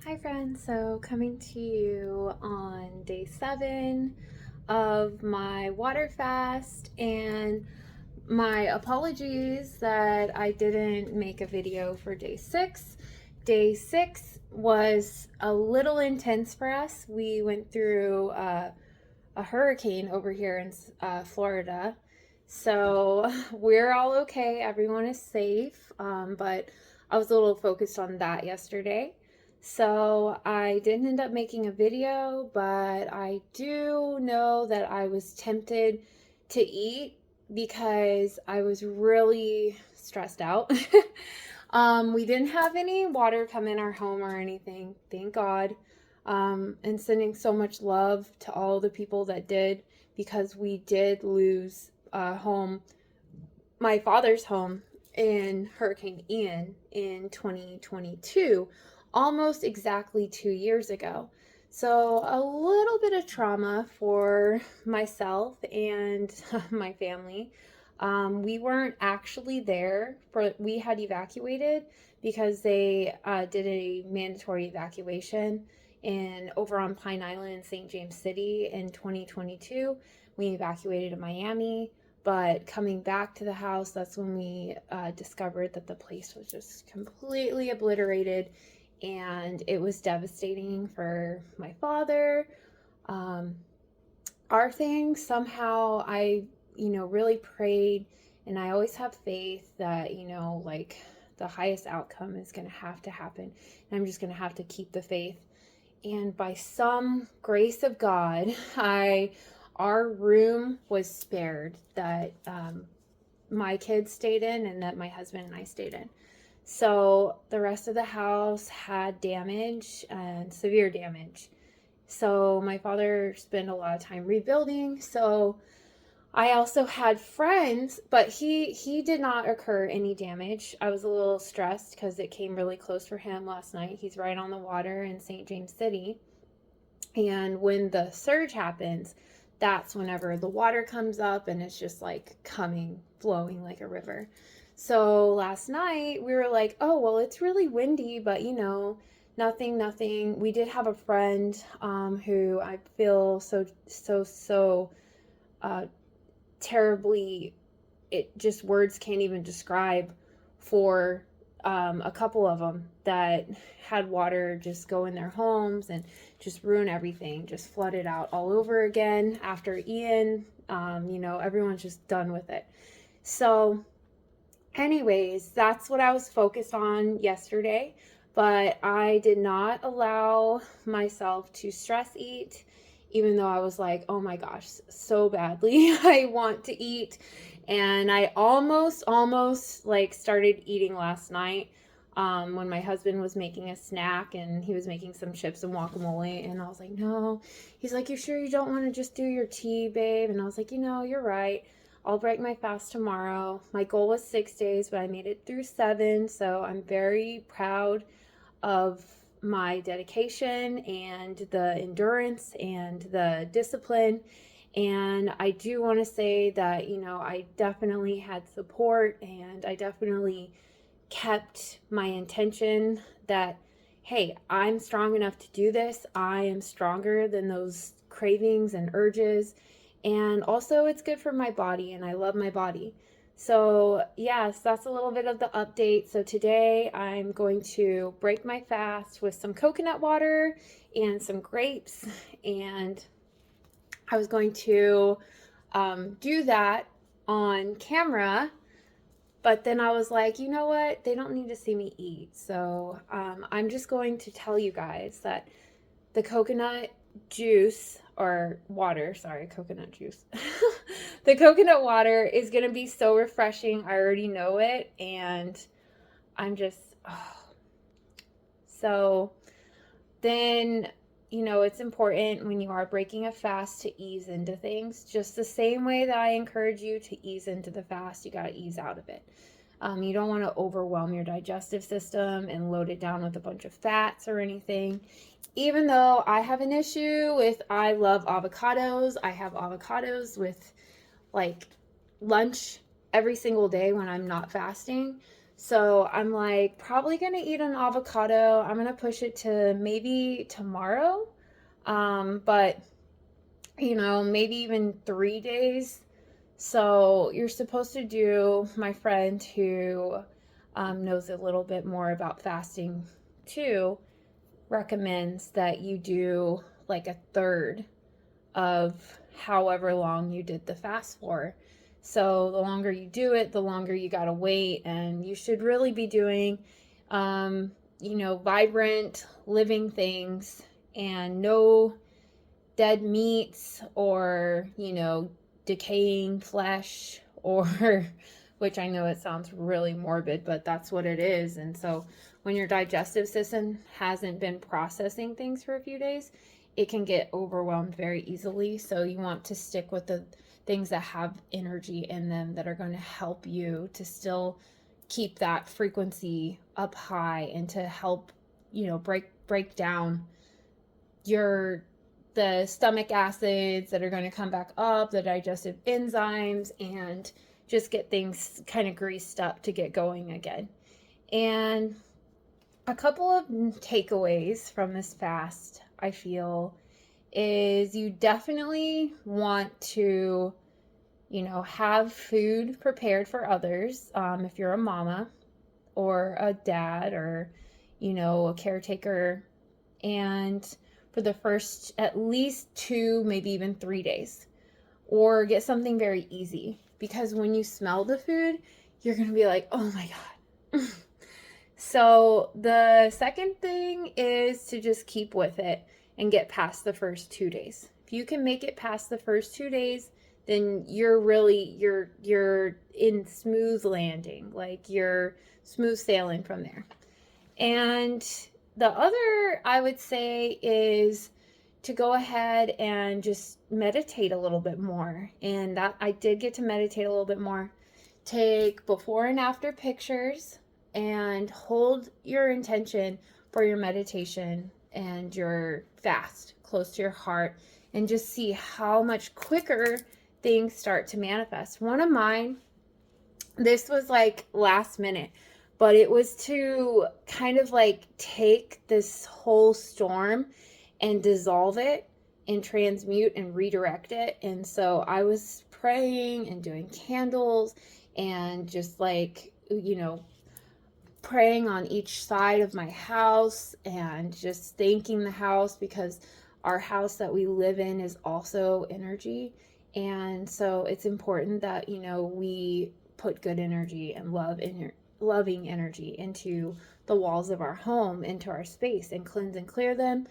Hi friends, so coming to you on day 7 of my water fast, and my apologies that I didn't make a video for day 6. Day 6 was a little intense for us. We went through a hurricane over here in Florida. So we're all okay. Everyone is safe. But I was a little focused on that yesterday. So I didn't end up making a video, but I do know that I was tempted to eat because I was really stressed out. We didn't have any water come in our home or anything, thank God. And sending so much love to all the people that did, because we did lose home, my father's home, in Hurricane Ian in 2022, almost exactly 2 years ago. So a little bit of trauma for myself and my family. We weren't actually there we had evacuated because they did a mandatory evacuation over on Pine Island in St. James City in 2022. We evacuated to Miami, but coming back to the house, that's when we discovered that the place was just completely obliterated, and it was devastating for my father. Um, our thing, somehow I, really prayed, and I always have faith that, like the highest outcome is going to have to happen, and I'm just going to have to keep the faith. And by some grace of God, our room was spared that my kids stayed in and that my husband and I stayed in. So the rest of the house had damage, and severe damage. So my father spent a lot of time rebuilding. So I also had friends, but he did not occur any damage. I was a little stressed because it came really close for him last night. He's right on the water in St. James City. And when the surge happens, that's whenever the water comes up and it's just like flowing like a river. So last night we were like, oh, well, it's really windy, but nothing. We did have a friend who I feel so uh, terribly, it just words can't even describe, for a couple of them that had water just go in their homes and just ruin everything, just flood it out all over again after Ian. Everyone's just done with it. So anyways, that's what I was focused on yesterday, but I did not allow myself to stress eat, even though I was like, oh my gosh, so badly I want to eat. And I almost like started eating last night, when my husband was making a snack and he was making some chips and guacamole, and I was like, no. He's like, you sure you don't want to just do your tea, babe? And I was like, you're right. I'll break my fast tomorrow. My goal was 6 days, but I made it through 7. So I'm very proud of my dedication and the endurance and the discipline. And I do want to say that, I definitely had support, and I definitely kept my intention that, hey, I'm strong enough to do this. I am stronger than those cravings and urges. And also, it's good for my body, and I love my body. So, yes, that's a little bit of the update. So, today I'm going to break my fast with some coconut water and some grapes. And I was going to do that on camera, but then I was like, you know what? They don't need to see me eat. So I'm just going to tell you guys that the coconut juice, or water, sorry, coconut juice. The coconut water is going to be so refreshing. I already know it. And I'm just, oh. So then, it's important when you are breaking a fast to ease into things. Just the same way that I encourage you to ease into the fast, you got to ease out of it. You don't want to overwhelm your digestive system and load it down with a bunch of fats or anything. Even though I have an issue with, I love avocados. I have avocados with like lunch every single day when I'm not fasting. So I'm like, probably gonna eat an avocado. I'm gonna push it to maybe tomorrow. But maybe even 3 days. So you're supposed to do, my friend who knows a little bit more about fasting too, recommends that you do like a third of however long you did the fast for. So the longer you do it, the longer you gotta wait, and you should really be doing, vibrant, living things and no dead meats or, decaying flesh or, which I know it sounds really morbid, but that's what it is. And so when your digestive system hasn't been processing things for a few days, it can get overwhelmed very easily. So you want to stick with the things that have energy in them that are going to help you to still keep that frequency up high and to help, break down your the stomach acids that are going to come back up, the digestive enzymes, and just get things kind of greased up to get going again. And a couple of takeaways from this fast, I feel, is you definitely want to, have food prepared for others. If you're a mama or a dad or, a caretaker, and for the first at least 2, maybe even 3 days, or get something very easy, because when you smell the food, you're going to be like, oh my God. So the second thing is to just keep with it and get past the first 2 days. If you can make it past the first 2 days, then you're in smooth landing, like you're smooth sailing from there. And the other, I would say, is to go ahead and just meditate a little bit more. And that I did get to meditate a little bit more. Take before and after pictures and hold your intention for your meditation and your fast close to your heart, and just see how much quicker things start to manifest. One of mine, this was like last minute, but it was to kind of like take this whole storm and dissolve it and transmute and redirect it. And so I was praying and doing candles and just like, praying on each side of my house and just thanking the house, because our house that we live in is also energy. And so it's important that, we put good energy and loving energy into the walls of our home, into our space, and cleanse and clear them.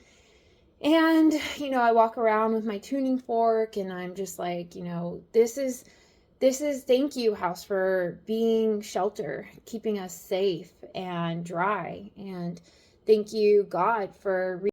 And, I walk around with my tuning fork and I'm just like, this is thank you, house, for being shelter, keeping us safe and dry. And thank you, God, for